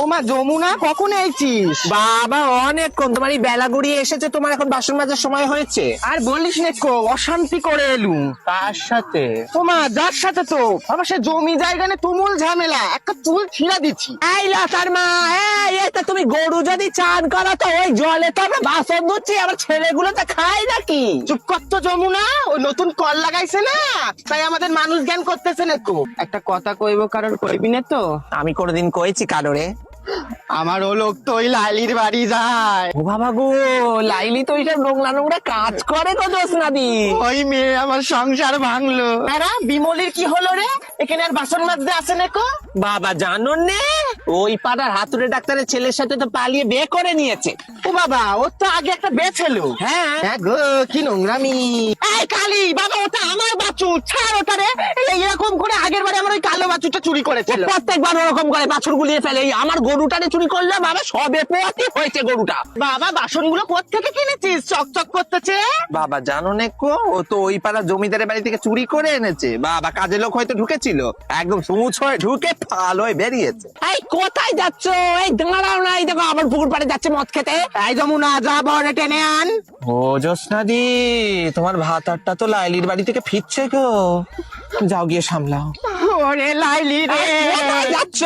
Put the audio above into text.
ওমা যমুনা, কখন এসেছিস? বাবা অনেকক্ষণ, তোমার এই বেলা গড়িয়ে এসেছে, তোমার এখন বাসন মাজার সময় হয়েছে। আর বলিস না কো, অশান্তি করে এলুম। তার সাথে ওমা যার সাথে তো বাবা, সে জমি জায়গা নিয়ে তুমুল ঝামেলা, একটা চুল ছিঁড়া দিচ্ছি। এই লতার মা, এটা তুমি গরু যদি চান করো তো ওই জলে তো আমরা বাসন ধুচ্ছি, আমার ছেলেগুলো তো খায় নাকি? চুপ কর তো যমুনা, ওই নতুন কল লাগাইছে না, তাই আমাদের মানুষ জ্ঞান করতেছে না কো। একটা কথা কইব, কারোর কইবি না তো? আমি কোনোদিন কয়েছি কারোরে? আমার ও লোক তো ওই লাইলির বাড়ি যায়। ও বাবা গো, লাইলি তো এইসব নোংরা নোংরা কাজ করে গো জোসনাদি। ওই মেয়ে আমার সংসার ভাঙলো। আরে বিমলির কি হলো রে? এখানে আর বাসন মাজতে আসে না কো? বাবা জানো নে, ওই পাড়ার হাতুড়ে ডাক্তারের ছেলের সাথে তো পালিয়ে বিয়ে করে নিয়েছে। ও বাবা, ওর তো আগে একটা বে ছিল। হ্যাঁ হ্যাঁ গো, কি নোংরামি। এই কালি বাবা, ওটা আমার বাছুর, ছাড় ওটা রে। এরকম করে আগের বারে আমার ওই কালো বাছুরটা চুরি করেছিল। প্রত্যেকবার ওরকম করে বাছুর গুলিয়ে ফেলে, এই আমার গরুটারে চুরি করলে বাবা সবে পোয়াতি হয়েছে গরুটা। বাবা বাসনগুলো কোত্থেকে কিনেছিস? চকচক করতেছে। বাবা জানো না কো, ও তো ওই পাড়া জমিদারের বাড়ি থেকে চুরি করে এনেছে। বাবা কাজের লোক হয়তো ঢুকেছিল, একদম সুমুচ হয়ে ঢুকে ফাল হয়ে বেরিয়েছে। এই কোথায় যাচ্ছ? এই দাঁড়াও না, এই দেখো আবার পুকুর পাড়ে যাচ্ছে মদ খেতে। এই যমুনা, যা বড় টেনে আন। ও জোসনাদি, তোমার ভাতারটা তো লাইলির বাড়ি থেকে ফিরছে গো, যাও গিয়ে সামলাও। ওরে লাইলি রে, কোথায় যাচ্ছ?